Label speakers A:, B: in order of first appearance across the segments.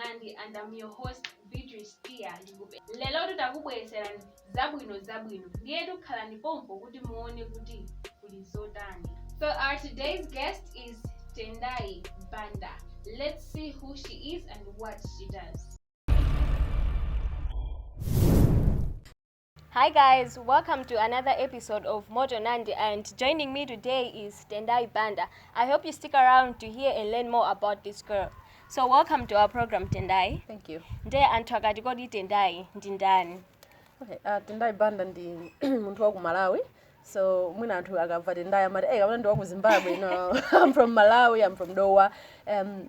A: motounandi and I'm your host Beatrice Tia lelo tutakubwereserani zabwino ndiye tukhala ndipompo kuti muone kuti kuli zotani. So our today's guest is Tendai Banda. Let's see who she is and what she does.
B: Hi guys, welcome to another episode of motounandi, and joining me today is Tendai Banda. I hope you stick around to hear and learn more about this girl. So welcome to our program, Tendai.
C: Thank you.
B: Ndiye anthu akati kodi Tendai ndi ndani?
C: Okay, Tendai Banda ndi munthu wa ku Malawi. So mwina anthu akamva Tendai amati kapena ndi wa ku Zimbabwe. No, I'm from Malawi, I'm from Doha.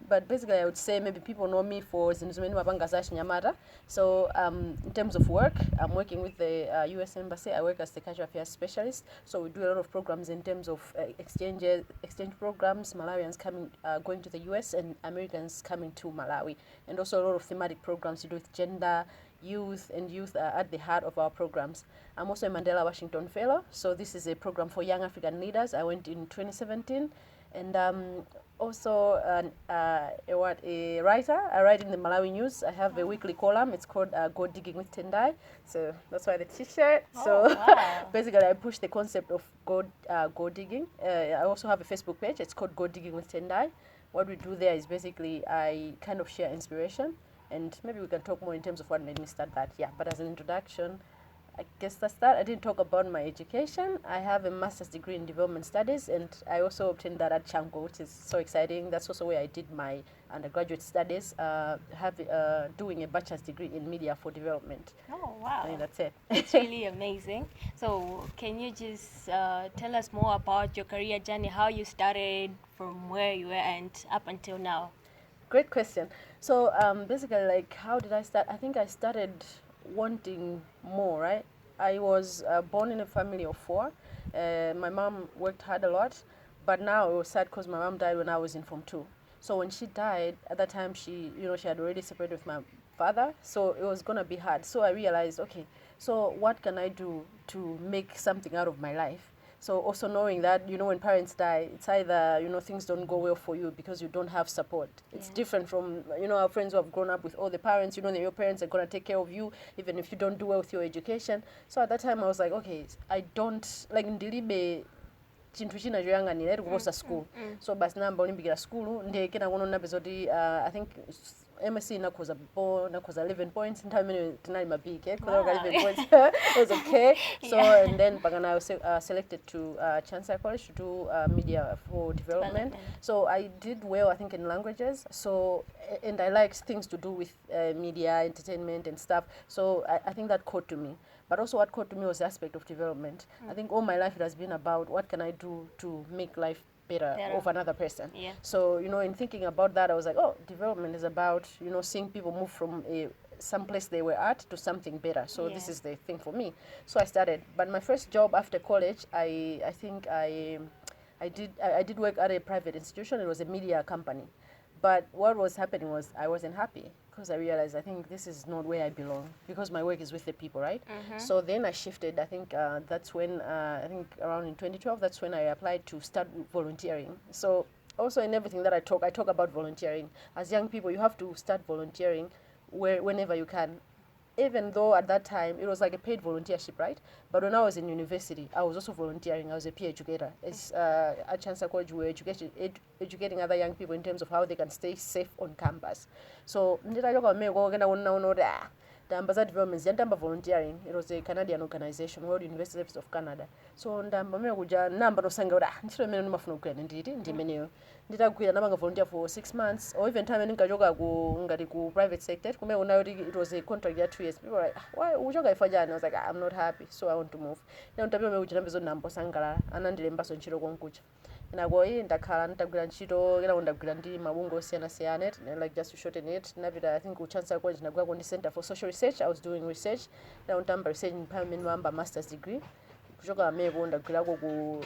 C: But basically I would say maybe people know me for zinthu zimene mapanga za Chinyamata. So in terms of work, I'm working with the US Embassy. I work as the cultural affairs specialist. So we do a lot of programs in terms of exchange programs, Malawians going to the US and Americans coming to Malawi. And also a lot of thematic programs to do with gender, youth are at the heart of our programs. I'm also a Mandela Washington Fellow, so this is a program for young African leaders. I went in 2017, and also a writer. I write in the Malawi News. I have a weekly column. It's called Go Digging with Tendai, so that's why the t-shirt.
B: Wow.
C: Basically I push the concept of go digging. I also have a Facebook page. It's called Go Digging with Tendai. What we do there is basically I kind of share inspiration, and maybe we can talk more in terms of what made me start that. Yeah, but as an introduction, I guess that's that. I didn't talk about my education. I have a master's degree in development studies, and I also obtained that at Chango, which is so exciting. That's also where I did my undergraduate studies, doing a bachelor's degree in media for development.
B: Oh, wow.
C: I think that's it.
B: It's really amazing. So can you just tell us more about your career journey, how you started, from where you were and up until now?
C: Great question. So basically, like, how did I start? I think I started wanting more, right? I was born in a family of four. My mom worked hard a lot, but now it was sad because my mom died when I was in Form 2. So when she died, at that time she had already separated with my father, so it was gonna be hard. So I realized, okay, so what can I do to make something out of my life? So also knowing that, when parents die, it's either, things don't go well for you because you don't have support. It's different from, our friends who have grown up with all the parents, that your parents are going to take care of you, even if you don't do well with your education. So at that time I was like, okay, I don't, like, ndilibe chinthu china choyang'anira iri kuposa school. So basi namba olimbikira school, ndiye kena kuno napeza kuti I think MSc nakhoza 11 points nthawi imene tinali mabike because 11 points it was okay. So and then pakana I was selected to Chancellor College to do media for development. So I did well, I think, in languages. So and I liked things to do with media, entertainment and stuff. So I think that caught to me. But also what caught to me was the aspect of development. I think all my life it has been about what can I do to make life better of another person.
B: Yeah.
C: So, in thinking about that, I was like, oh, development is about, seeing people move from some place they were at to something better. So this is the thing for me. So I started. But my first job after college, I think I did work at a private institution. It was a media company. But what was happening was I wasn't happy because I realized I think this is not where I belong because my work is with the people, right? So then I shifted. I think that's when, I think around in 2012, that's when I applied to start volunteering. So also in everything that I talk about volunteering. As young people, you have to start volunteering whenever you can. Even though at that time it was like a paid volunteership, right? But when I was in university, I was also volunteering. I was a peer educator. It's at Chancellor College, we were educating other young people in terms of how they can stay safe on campus. So ndamba development ndamba volunteering. It was a Canadian organization, World University Service of Canada. So ndamba mwe kuja namba nosanga kuti ntchito imene ndimafuna kugwira ndi imeneyo. Nditagwira ndamanga volunteer for 6 months or even time ndinkachoka ngati ku private sector kumene unayo it was a contract ya 2 years. People were like, why uchoka ifa jani? I was like, I'm not happy, so I want to move. Then ndapita mwe kuja ndambezo nambo sangalala anandilembaso ntchito konkucha. Inako ndakhala nditagwira ntchito kena ndagwira ndi mabungo osiyana-siyana, like just to shorten it, ndapita I think ku Chancellor College ndagwira ku Center for Social Research. I was doing research. Then ndamba research in Parliament wamba master's degree. Kuchoka America ndagwirako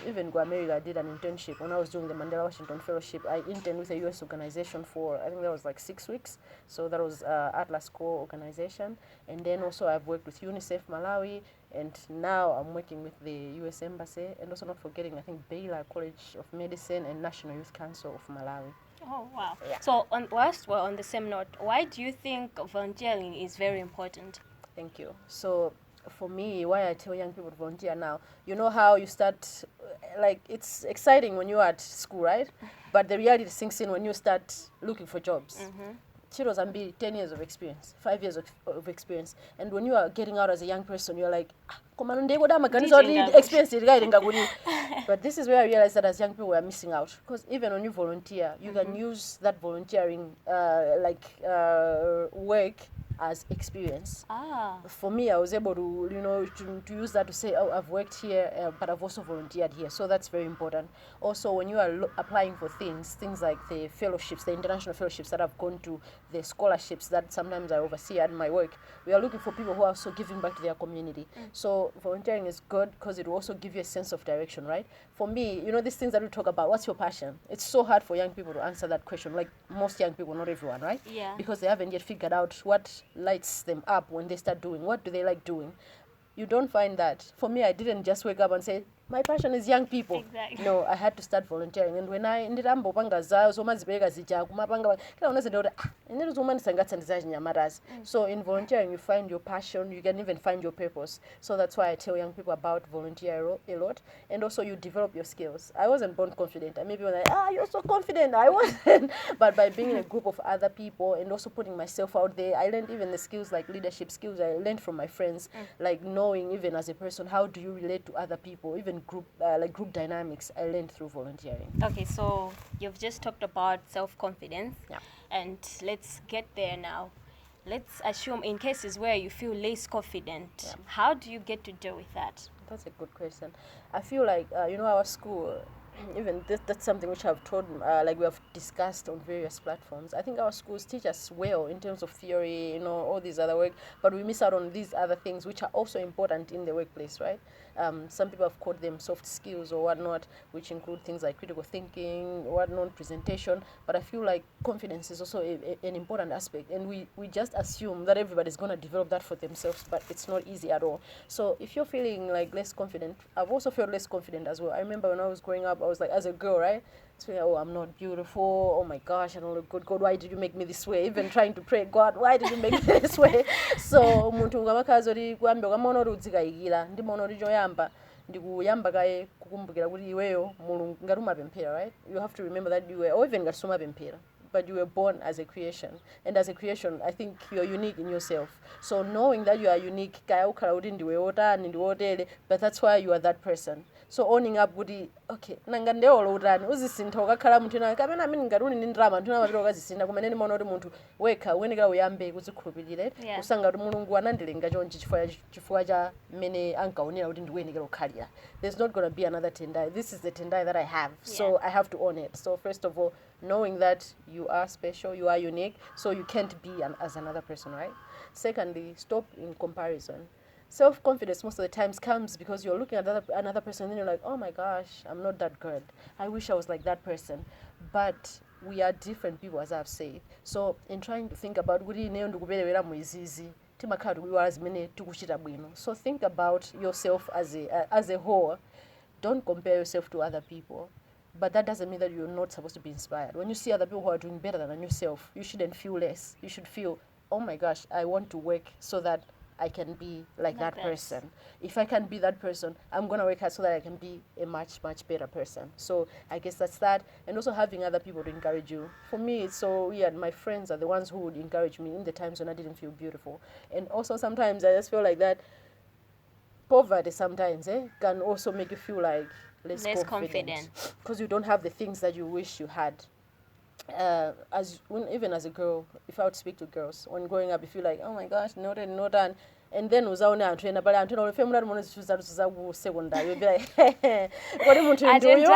C: even ku America I did an internship when I was doing the Mandela Washington Fellowship. I interned with a US organization for I think that was like 6 weeks. So that was Atlas Core organization. And then also I've worked with UNICEF Malawi, and now I'm working with the US Embassy, and also not forgetting I think Baylor College of Medicine and National Youth Council of Malawi.
B: Oh, wow.
C: Yeah.
B: So, whilst we're on the same note, why do you think volunteering is very important?
C: Thank you. So for me, why I tell young people to volunteer now, you know how you start, like it's exciting when you're at school, right? But the reality sinks in when you start looking for jobs. Chiros and be 10 years of experience, 5 years of experience. And when you are getting out as a young person, you're like, experience. But this is where I realized that as young people, we're missing out. Because even when you volunteer, you can use that volunteering work as experience. For me, I was able to, to use that to say, oh, I've worked here, but I've also volunteered here. So that's very important. Also, when you are applying for things like the fellowships, the international fellowships that I've gone to, the scholarships that sometimes I oversee at my work, we are looking for people who are also giving back to their community. So volunteering is good because it will also give you a sense of direction, right? For me, these things that we talk about, what's your passion? It's so hard for young people to answer that question, like most young people, not everyone, right?
B: Yeah.
C: Because they haven't yet figured out what lights them up when they start doing. What do they like doing? You don't find that. For me, I didn't just wake up and say, my passion is young people.
B: Exactly.
C: No, I had to start volunteering. And when I ended up so in volunteering, you find your passion, you can even find your purpose. So that's why I tell young people about volunteer a lot. And also you develop your skills. I wasn't born confident. I maybe when you're so confident. I wasn't. But by being in a group of other people and also putting myself out there, I learned even the skills like leadership skills I learned from my friends, like knowing even as a person, how do you relate to other people, even group dynamics, I learned through volunteering.
B: Okay, so you've just talked about self-confidence.
C: Yeah.
B: And let's get there now. Let's assume in cases where you feel less confident, how do you get to deal with that?
C: That's a good question. I feel like, our school, even that's something which I've told, like we have discussed on various platforms. I think our schools teach us well in terms of theory, all these other work, but we miss out on these other things which are also important in the workplace, right? Some people have called them soft skills or whatnot, which include things like critical thinking, whatnot, presentation. But I feel like confidence is also an important aspect, and we just assume that everybody's going to develop that for themselves, but it's not easy at all. So if you're feeling like less confident, I've also felt less confident as well. I remember when I was growing up, I was like, as a girl, right? Oh, I'm not beautiful. Oh my gosh, I don't look good. God, why did you make me this way? Even trying to pray, God, why did you make me this way? So muntu ngamakazi ori kuambe kwamaona uri udzikayikira ndimaona uri choyamba ndikuyamba kaye kukumbukira kuti iweyo mulungu ngati umapemphera, right? You have to remember that you were, or even ngati sumapemphera, but you were born as a creation, and as a creation I think you're unique in yourself. So knowing that you are unique, kaya ukhala kuti ndiwe otani ndiwotere, but that's why you are that person. So owning up kuti okay nanga ndeolo utani uzisintha ukakhala munthu ena kapena amene ngati uli ndi ndrama anthu amapita ukazisintha kumene ndimaona kuti munthu wekha uyenera uyambe kudzikhulupirira kusanga kuti mulungu anandilenga chonchi chifukwa cha mmene ankaonera kuti ndikuyenera kukhalira. There's not going to be another Tendai. This is the Tendai that I have, so I have to own it. So first of all, knowing that you are special, you are unique, so you can't be as another person, right? Secondly, stop in comparison. Self-confidence most of the times comes because you're looking at another person and then you're like, oh my gosh, I'm not that good. I wish I was like that person. But we are different people, as I've said. So in trying to think about so think about yourself as a whole. Don't compare yourself to other people. But that doesn't mean that you're not supposed to be inspired. When you see other people who are doing better than yourself, you shouldn't feel less. You should feel, oh my gosh, I want to work so that I can be like that person. If I can be that person, I'm going to work hard so that I can be a much, much better person. So I guess that's that. And also having other people to encourage you. For me, it's so weird. My friends are the ones who would encourage me in the times when I didn't feel beautiful. And also sometimes I just feel like that poverty sometimes can also make you feel like less confident. Because you don't have the things that you wish you had. Even as a girl, if I would speak to girls, when growing up, you feel like, oh my gosh, no done. And then uzaona anthu ena pale anthu ena olefemula mone zinthu zathu zaku secondary, you'll be like, kodi munthu ndiyo.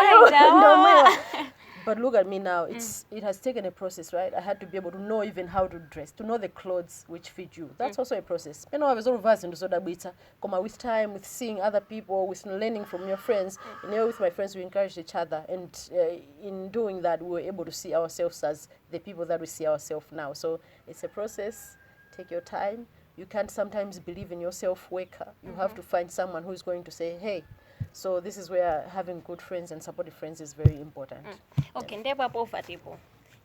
C: But look at me now. It has taken a process, right? I had to be able to know even how to dress, to know the clothes which fit you. That's also a process. You know, I was all vast into sodabita. With time, with seeing other people, with learning from your friends. With my friends, we encouraged each other, and in doing that, we were able to see ourselves as the people that we see ourselves now. So it's a process. Take your time. You can't sometimes believe in yourself, Waker. You have to find someone who's going to say, hey. So this is where having good friends and supportive friends is very important.
B: Okay, ndeba poverty po.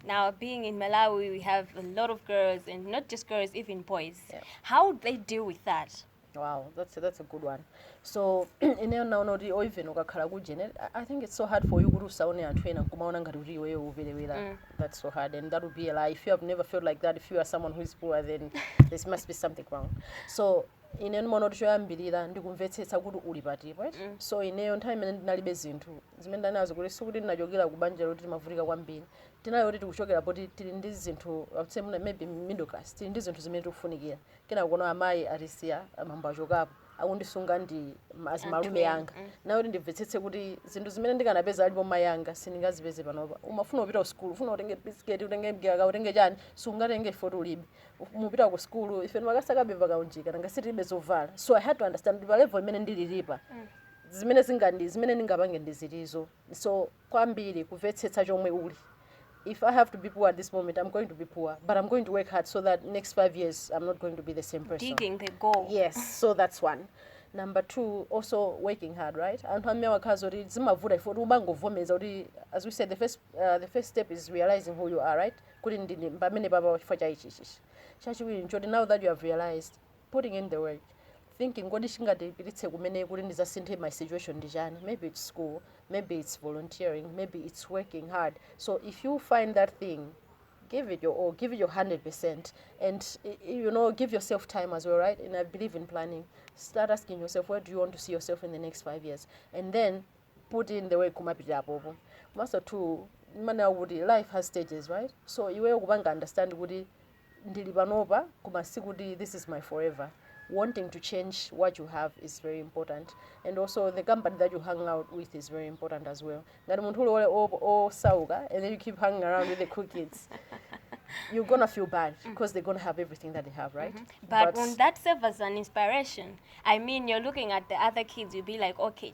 B: Now, being in Malawi, we have a lot of girls, and not just girls, even boys.
C: Yeah.
B: How would they deal with that?
C: Wow, that's a good one. So ineyo naona kuti or even ukakhala kujene, I think it's so hard for you kuti usaone anthu ena kumaona ngati kuti iweyo uvelewera. That's so hard, and that would be a lie. If you have never felt like that, if you are someone who is poor, then there must be something wrong. So ineyo ndimaona kuti choyambirira ndikumvetsetsa kuti uli patipo, right? So ineyo nthawi imene ndinalibe zinthu zimene ndinazo kuti sikuti ndinachokera ku banja loti timavutika kwambiri, tinayo kuti tikuchokera poti tili ndi zinthu, I would say maybe middle class, tili ndi zinthu zimene tikufunikira, kena kuona amayi atisiya amambo achokapo akundisunga ndi azimalume yanga, nayo kuti ndimvetsetse kuti zinthu zimene ndikanapeza alipo mayi yanga sindingazipeze panopa. Umafuna kupita ku school, ufuna utenge bisiketi, utenge mgaka, utenge chani, sungatenge foti ulibe, mupita ku school ife ndimakasakabeva kaunjika nangasitilibe zovala. So I had to understand pa level imene ndililipa zimene zimene ndingapange ndizilizo. So kwambiri kumvetsetsa chomwe uli. If I have to be poor at this moment, I'm going to be poor, but I'm going to work hard so that next 5 years I'm not going to be the same person.
B: Digging the goal.
C: Yes, so that's one. Number two, also working hard, right? And as we said, the first step is realizing who you are, right? Now that you have realized, putting in the work, thinking what is my situation. Maybe it's school, maybe it's volunteering, maybe it's working hard. So if you find that thing, give it your all, give it your 100%, and give yourself time as well, right? And I believe in planning. Start asking yourself, where do you want to see yourself in the next 5 years, and then put in the way kumapita popo. Master two, life has stages, right? So you will understand ndilipanopa kumasikudi this is my forever. Wanting to change what you have is very important, and also the company that you hang out with is very important as well. And then you keep hanging around with the cool kids, you're gonna feel bad because they're gonna have everything that they have, right?
B: But when that serves as an inspiration, I mean, you're looking at the other kids, you'll be like, okay,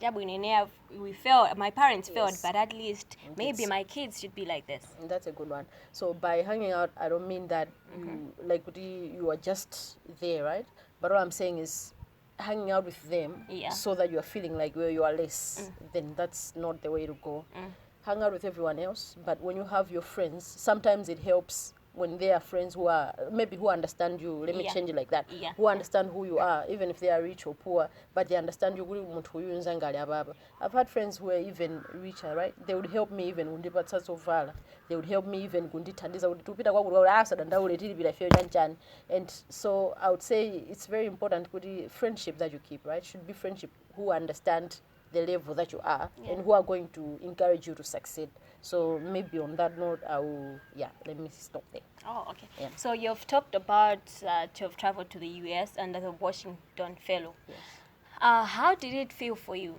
B: we failed, my parents failed, but at least maybe my kids should be like this.
C: That's a good one. So by hanging out, I don't mean that you are just there, right? But what I'm saying is hanging out with them so that you are feeling like you are less, then that's not the way to go. Hang out with everyone else, but when you have your friends, sometimes it helps when they are friends who understand you. Let me change it like that. Who understand who you are, even if they are rich or poor, but they understand you. I've had friends who are even richer, right? They would help me even when they would help me even and so I would say it's very important friendship that you keep, right? Should be friendship who understand the level that you are and who are going to encourage you to succeed. So maybe on that note, let me stop there.
B: Oh, okay. Yeah. So you've talked about you've traveled to the US under the Washington Fellow.
C: Yes.
B: How did it feel for you?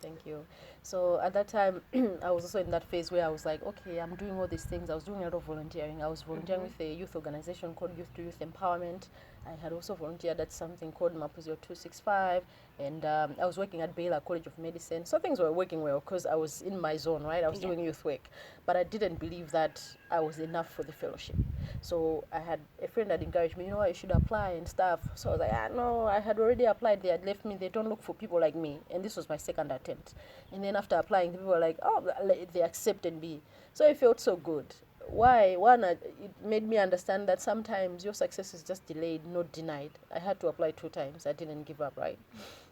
C: Thank you. So at that time, I was also in that phase where I was like, okay, I'm doing all these things. I was doing a lot of volunteering. I was volunteering with a youth organization called Youth to Youth Empowerment. I had also volunteered at something called Mapuzio 265, and I was working at Baylor College of Medicine. So things were working well because I was in my zone, right? I was doing youth work, but I didn't believe that I was enough for the fellowship. So I had a friend that encouraged me, you should apply and stuff. So I was like, no, I had already applied. They had left me. They don't look for people like me, and this was my second attempt. And then after applying, people were like, oh, they accepted me. So it felt so good. Why? One, it made me understand that sometimes your success is just delayed, not denied. I had to apply 2 times. I didn't give up, right?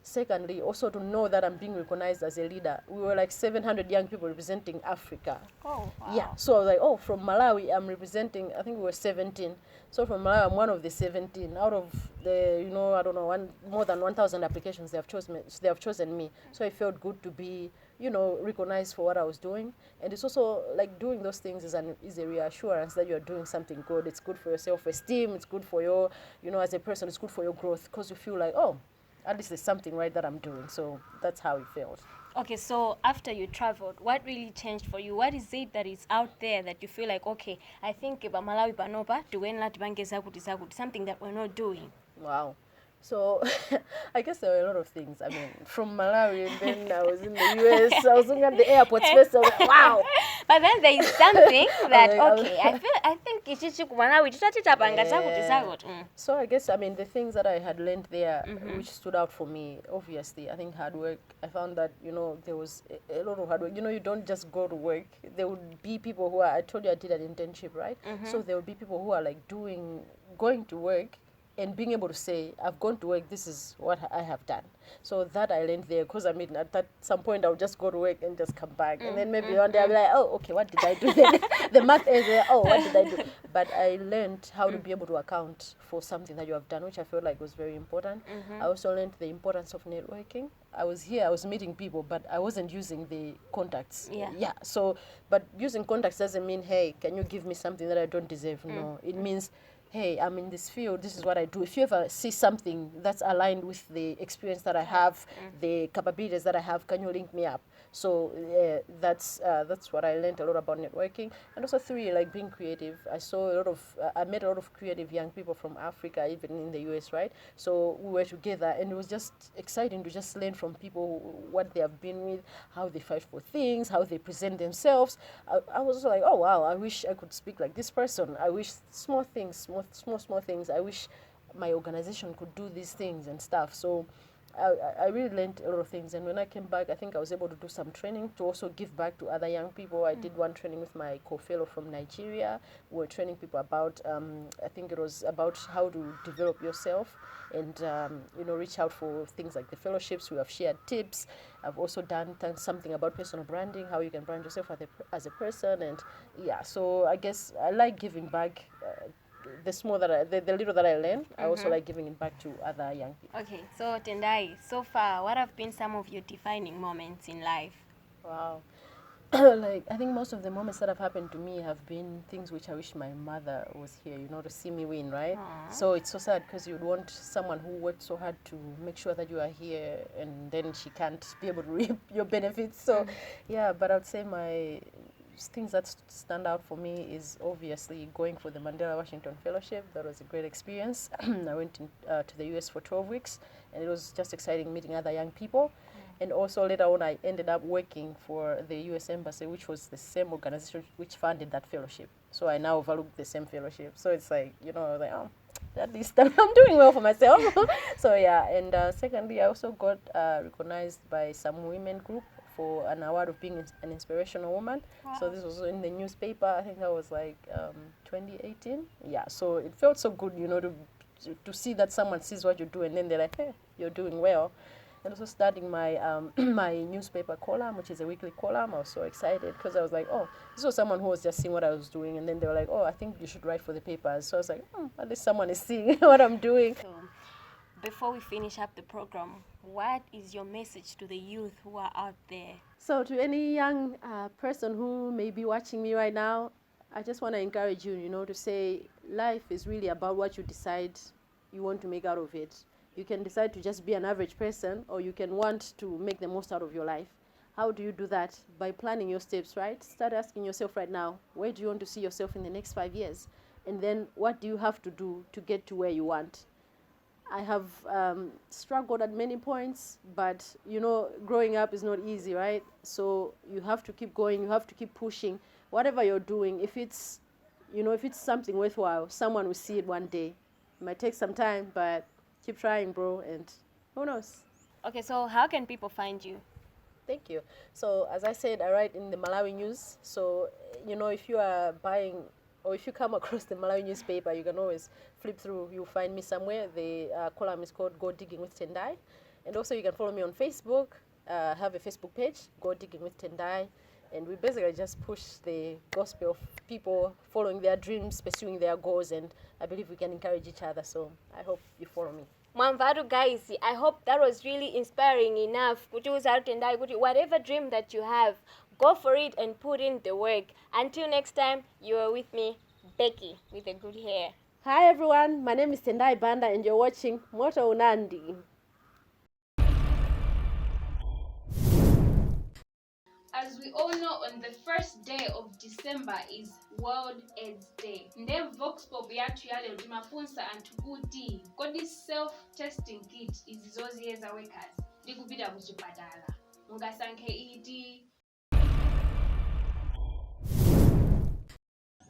C: Secondly, also to know that I'm being recognized as a leader. We were like 700 young people representing Africa.
B: Oh, wow.
C: Yeah. So I was like, from Malawi, I'm representing, I think we were 17. So from Malawi, I'm one of the 17. Out of the, more than 1,000 applications, they have chosen me. So it felt good to be, recognized for what I was doing. And it's also like doing those things is a reassurance that you're doing something good. It's good for your self-esteem. It's good for your, as a person, it's good for your growth because you feel like, oh, at least there's something right that I'm doing. So that's how it felt.
B: Okay, so after you traveled, what really changed for you? What is it that is out there that you feel like, okay, I think Malawi Banoba, something that we're not doing?
C: Wow. So I guess there were a lot of things. I mean, from Malawi, and then I was in the US. I was looking at the airports first. I was like, wow.
B: But then there is something that
C: like,
B: okay, I think ichichi kumalawi chichachitapanga chakuti chakuti.
C: So I guess, I mean, the things that I had learned there, which stood out for me, obviously, I think hard work. I found that, you know, there was a lot of hard work. You know, you don't just go to work. There would be people who are, I told you I did an internship, right? So there would be people who are like going to work and being able to say, I've gone to work, this is what I have done. So that I learned there, because I mean, at some point I would just go to work and just come back. And then maybe one day I'll be like, oh, okay, what did I do? The math is there, oh, what did I do? But I learned how to be able to account for something that you have done, which I felt like was very important. I also learned the importance of networking. I was meeting people, but I wasn't using the contacts. Yeah. So, but using contacts doesn't mean, hey, can you give me something that I don't deserve? No, it means, hey, I'm in this field, this is what I do. If you ever see something that's aligned with the experience that I have, the capabilities that I have, can you link me up? So that's what I learned a lot about networking. And also three, like being creative. I met a lot of creative young people from Africa, even in the US, right? So we were together, and it was just exciting to just learn from people what they have been with, how they fight for things, how they present themselves. I was like, oh wow, I wish I could speak like this person. I wish small things. I wish my organization could do these things and stuff. So I really learned a lot of things. And when I came back, I think I was able to do some training to also give back to other young people. I did one training with my co-fellow from Nigeria. We were training people about, I think it was about how to develop yourself and, you know, reach out for things like the fellowships. We have shared tips. I've also done something about personal branding, how you can brand yourself as a person. And yeah, so I guess I like giving back the little that I learned. I also like giving it back to other young people.
B: Okay, so Tendai, so far, what have been some of your defining moments in life?
C: Wow. Like, I think most of the moments that have happened to me have been things which I wish my mother was here, you know, to see me win, right? So it's so sad, because you'd want someone who worked so hard to make sure that you are here, and then she can't be able to reap your benefits. So yeah, but I would say my things that stand out for me is obviously going for the Mandela Washington Fellowship. That was a great experience. I went to the US for 12 weeks, and it was just exciting meeting other young people. And also later on, I ended up working for the US Embassy, which was the same organization which funded that fellowship. So I now overlook the same fellowship. So it's like, you know, like, oh, at least I'm doing well for myself. So yeah, and secondly, I also got recognized by some women group for an award of being an inspirational woman. Wow. So this was in the newspaper. I think that was like 2018. Yeah, so it felt so good, you know, to see that someone sees what you do, and then they're like, hey, you're doing well. And also starting my my newspaper column, which is a weekly column. I was so excited, because I was like, oh, this was someone who was just seeing what I was doing, and then they were like, oh, I think you should write for the papers. So I was like, at least someone is seeing what I'm doing.
B: So, before we finish up the program, what is your message to the youth who are out there?
C: So to any young person who may be watching me right now, I just want to encourage you, you know, to say life is really about what you decide you want to make out of it. You can decide to just be an average person, or you can want to make the most out of your life. How do you do that? By planning your steps, right? Start asking yourself right now, where do you want to see yourself in the next 5 years? And then what do you have to do to get to where you want? I have struggled at many points, but, you know, growing up is not easy, right? So you have to keep going, you have to keep pushing. Whatever you're doing, if it's, you know, if it's something worthwhile, someone will see it one day. It might take some time, but keep trying, bro, and who knows?
B: Okay, so how can people find you?
C: Thank you. So as I said, I write in the Malawi News. So, you know, if you are buying, or if you come across the Malawi newspaper, you can always flip through. You'll find me somewhere. The column is called Go Digging with Tendai. And also you can follow me on Facebook. I have a Facebook page, Go Digging with Tendai. And we basically just push the gospel of people following their dreams, pursuing their goals. And I believe we can encourage each other. So I hope you follow me.
B: Mwamvatu guys, I hope that was really inspiring enough. Whatever dream that you have, go for it and put in the work. Until next time, you are with me, Becky, with the good hair.
C: Hi everyone, my name is Tendai Banda, and you're watching Motounandi.
A: As we all know, on the first day of December is World AIDS Day. Nde Vox Pop yathu yale timafunsa anthu kuti kodi self-testing kit izi zoziyeza wekazi ndikupita kuchipatala mungasankhe iti.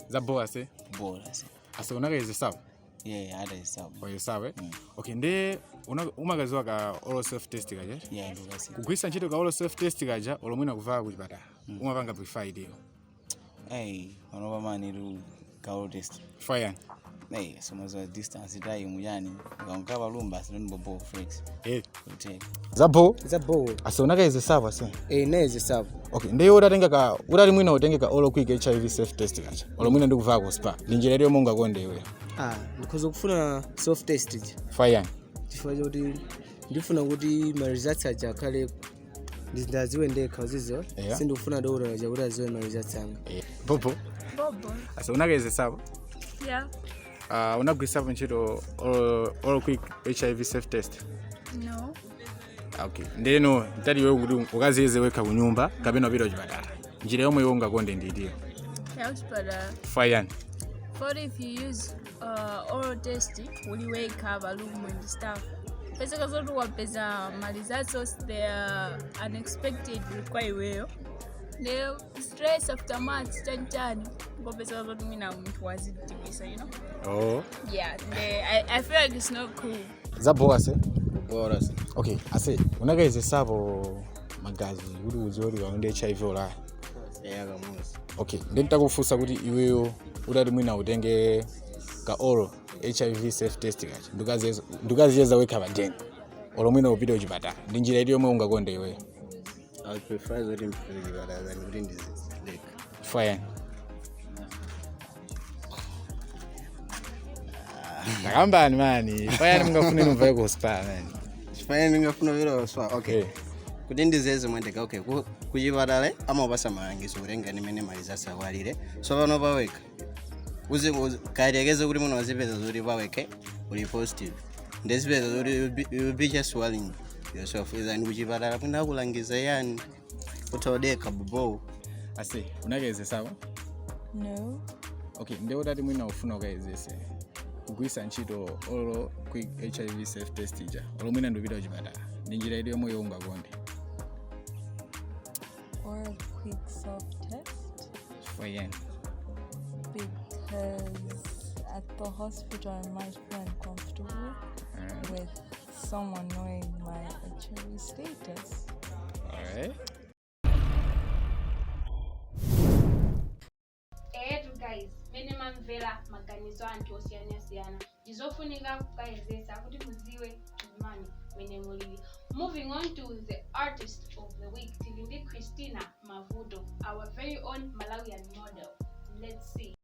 D: Zaboa se?
E: Bola se.
D: Asa unakayezesabu?
E: Yeah, adayesabu.
D: Wayesabu Okay, nde umakaziwa ka oral self test kaja?
E: Yeah, ndukasi.
D: Kugwisa ntchito ka oral self test kaja olomwina kuvaa kuchipatala. Umapanga prefer ideo.
E: Wanopa mani ka oral test.
D: Fire.
E: Somazo distance itayi muyani. Ukamukaba lumba sino bobo flex. Uteke.
D: Zabo?
F: Zabo.
D: Asa unakayezesabu ase?
F: Nayezesabu.
D: Okay, nde urali mwina utengeka oral quick HIV self test kaja. Olomwina ndikuvaa ku spa. Linjira lyo munga konde iwe.
F: Because okufuna self test.
D: Fire.
F: Chifukwa choti ndifuna kuti ma results aja kale ndaziwe ndekha zizo. Sindikufuna dora aja kuti aziwe ma results anga.
D: Bobo. Asa unakayezesabu?
G: Yeah.
D: Unagwisabu ntchito oral quick HIV self test?
G: No.
D: Okay. Ndeno ntali wewe kuti ukaziyeze wekha kunyumba kapena upita kuchipatala. Njira yomwe iwe ungakonde ndiyo.
G: Kuchipatala.
D: Fire.
G: For if you use oral test, will wake up a room and stuff. Basically, so to wapeza results they are unexpected require well. The stress after months chanchani. Because what mean I'm was it you know?
D: Oh.
G: Yeah. I feel like it's not cool.
D: Zaboa se?
E: Bola se.
D: Okay, ase unakayezesabu magazi kuti uzori waunde HIV ola.
E: Kamusi.
D: Okay, nditakufunsa kuti iweyo utati mwina utenge ka oral HIV self test kacha. Ndukaziyeza wekha patenga. Olomwina upite kuchipatala. Ndi njira iti yomwe ungakonde iweyo.
E: I would prefer that than within this lake.
D: Fire. Nakambani mani. Fire mungafuna mvaye ku spa mani.
E: Fire ningafuna vile spa. Okay. Kuti ndizeze mwendeka okay kuchipatala amapasa malangizo kulenga nimene malizasa awalire so pano paweka kayerekeze kuti muno wazipeza zoti paweke uli positive ndezipeza zoti you be just swallowing yourself izani kuchipatala kuna akulangiza yani utodeka bobo.
D: Ase unakeyezesabu?
G: No.
D: Okay, nde utati mwina ufuna ukayezese kugwisa ntchito oral quick HIV self test ija olomwina ndupita kuchipatala ndi njira iti yomwe ungakonde.
H: Oral quick self test?
D: Fire.
H: Because at the hospital I might feel uncomfortable with someone knowing my HIV status.
D: Alright.
A: Guys, minimum vela maganizo anthu osiyana ndizofunika kukayezesa kuti muziwe mani mene mulili. Moving on to the artist of the week, tilindi Christina Mabvuto, our very own Malawian model. Let's see.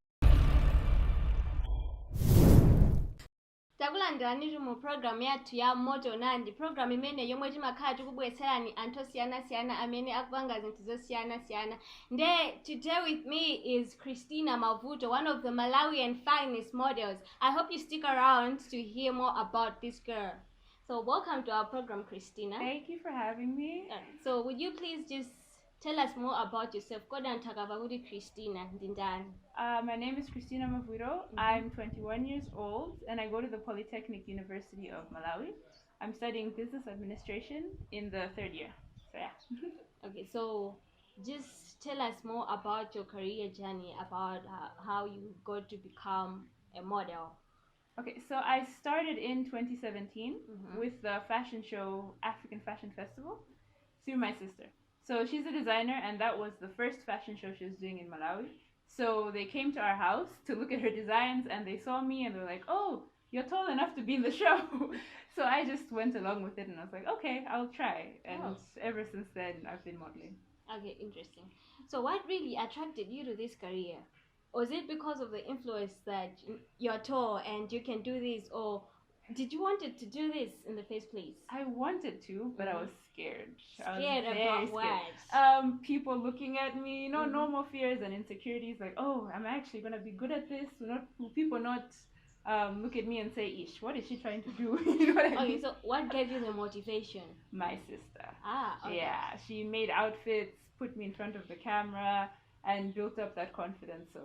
B: Takulandirani mu program yathu ya motounandi. Program imene yomwe timakhala tikubweretserani anthu osiyana amene akupanga zinthu zosiyana. Today with me is Christina Malvodo, one of the Malawian finest models. I hope you stick around to hear more about this girl. So welcome to our program, Christina.
G: Thank you for having me.
B: So would you please just tell us more about yourself? Koda ntakavakuti Christina ndindani.
G: My name is Christina Mabvuto. I'm 21 years old and I go to the Polytechnic University of Malawi. I'm studying business administration in the third year. So yeah.
B: Okay, so just tell us more about your career journey, about how you got to become a model.
G: Okay, so I started in 2017 with the fashion show African Fashion Festival through my sister. So she's a designer and that was the first fashion show she was doing in Malawi. So they came to our house to look at her designs and they saw me and they were like, oh, you're tall enough to be in the show. So I just went along with it and I was like, okay, I'll try. And ever since then, I've been modeling.
B: Okay, interesting. So what really attracted you to this career? Was it because of the influence that you're tall and you can do this, or did you wanted to do this in the first place?
G: I wanted to, but I was scared.
B: Scared about what?
G: People looking at me, you know, normal fears and insecurities, like, oh, I'm actually gonna be good at this. Will people not look at me and say, ish, what is she trying to do? You know what I mean?
B: Okay, so what gave you the motivation?
G: My sister.
B: Okay.
G: Yeah, she made outfits, put me in front of the camera and built up that confidence. So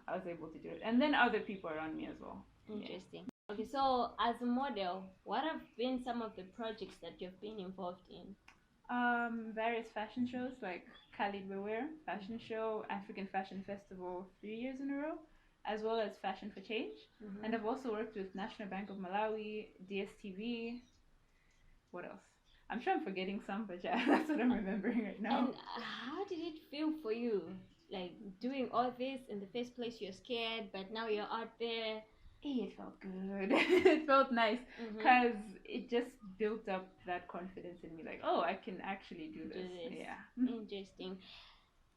G: I was able to do it. And then other people around me as well.
B: Interesting. Okay, so as a model, what have been some of the projects that you've been involved in?
G: Various fashion shows like Khalid Wear Fashion Show, African Fashion Festival 3 years in a row, as well as Fashion for Change. And I've also worked with National Bank of Malawi, DSTV. What else? I'm sure I'm forgetting some, but yeah, that's what I'm remembering right now.
B: And how did it feel for you? Like doing all this in the first place, you're scared, but now you're out there.
G: It felt good. It felt nice because it just built up that confidence in me. Like, oh, I can actually do this. Yeah.
B: Interesting.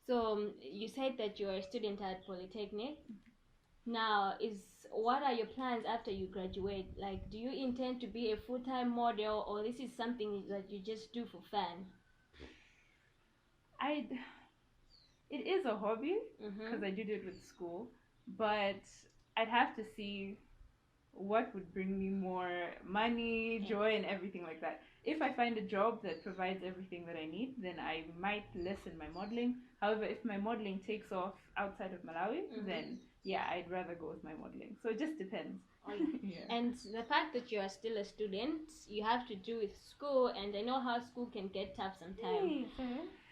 B: So you said that you're a student at Polytechnic. Now, what are your plans after you graduate? Like, do you intend to be a full-time model, or this is something that you just do for fun?
G: It is a hobby because I did it with school, but I'd have to see what would bring me more money, joy, and everything like that. If I find a job that provides everything that I need, then I might lessen my modeling. However, if my modeling takes off outside of Malawi, then yeah, I'd rather go with my modeling. So it just depends. Yeah.
B: And the fact that you are still a student, you have to do with school, and I know how school can get tough sometimes.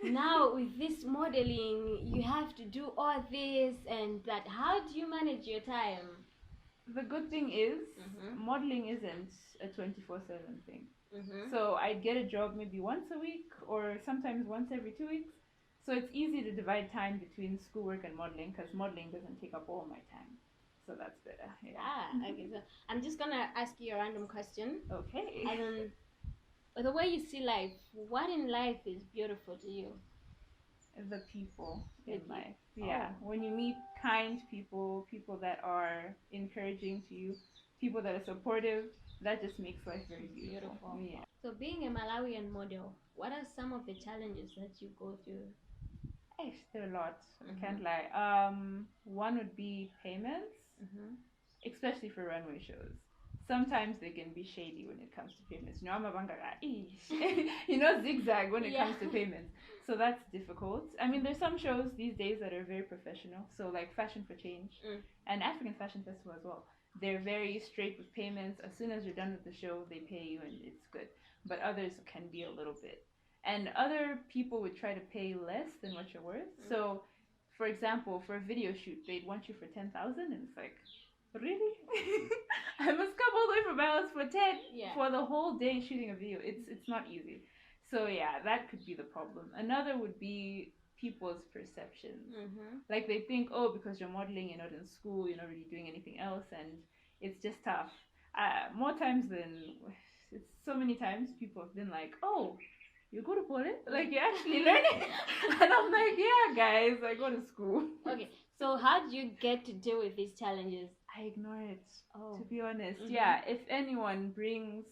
B: Now with this modeling, you have to do all this and that. How do you manage your time?
G: The good thing is, modeling isn't a 24/7 thing. So I'd get a job maybe once a week or sometimes once every 2 weeks. So it's easy to divide time between schoolwork and modeling because modeling doesn't take up all my time. So that's better. Yeah.
B: Okay. So I'm just gonna ask you a random question.
G: Okay.
B: The way you see life, what in life is beautiful to you?
G: The people in life. Yeah. When you meet kind people, people that are encouraging to you, people that are supportive, that just makes life very beautiful. Yeah.
B: So being a Malawian model, what are some of the challenges that you go through?
G: There are a lot. I can't lie. One would be payments, especially for runway shows. Sometimes they can be shady when it comes to payments. You know, I'm a banga, zigzag when it comes to payments. So that's difficult. I mean, there's some shows these days that are very professional. So like Fashion for Change and African Fashion Festival as well. They're very straight with payments. As soon as you're done with the show, they pay you and it's good. But others can be a little bit. And other people would try to pay less than what you're worth. So, for example, for a video shoot, they'd want you for 10,000 and it's like, really? I must come all the way from my house for 10 for the whole day shooting a video. It's not easy. So yeah, that could be the problem. Another would be people's perceptions. Like they think, oh, because you're modeling, you're not in school, you're not really doing anything else, and it's just tough. More times than, it's so many times people have been like, oh, you go to Pole? Like you're actually learning? And I'm like, yeah, guys, I go to school.
B: Okay, so how do you get to deal with these challenges?
G: I ignore it, to be honest. Yeah, if anyone brings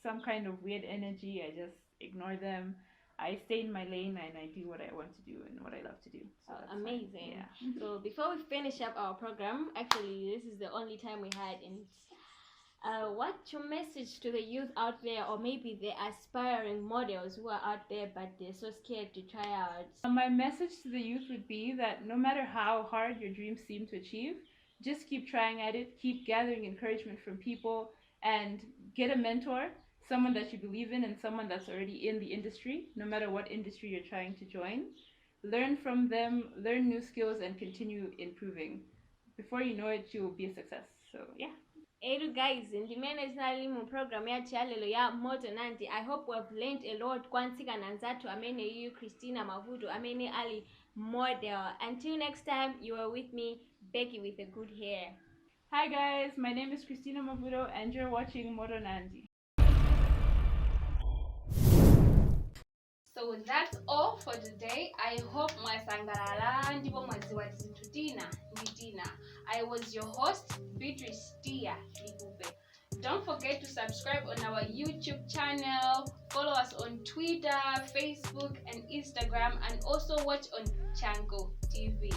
G: some kind of weird energy, I just ignore them. I stay in my lane and I do what I want to do and what I love to do. So
B: amazing.
G: Yeah.
B: So before we finish up our program, actually this is the only time we had in what's your message to the youth out there, or maybe the aspiring models who are out there but they're so scared to try out?
G: My message to the youth would be that no matter how hard your dreams seem to achieve, just keep trying at it, keep gathering encouragement from people, and get a mentor, someone that you believe in and someone that's already in the industry, no matter what industry you're trying to join. Learn from them, learn new skills, and continue improving. Before you know it, you'll be a success. So yeah.
B: Hey guys, ndimene zinali mu program ya chalelo ya motounandi. I hope we've learned a lot. Kwansika nanzatu amene you Christina Mabvuto amene ali model. Until next time, you are with me, Becky with the good hair.
G: Hi guys, my name is Christina Mabvuto and you're watching motounandi.
A: So that's all for today. I hope mwasangalala ndipo mwaziwa zinthu tina. I was your host, Beatrice Tia Libupe. Don't forget to subscribe on our YouTube channel, follow us on Twitter, Facebook, and Instagram, and also watch on Chanko TV.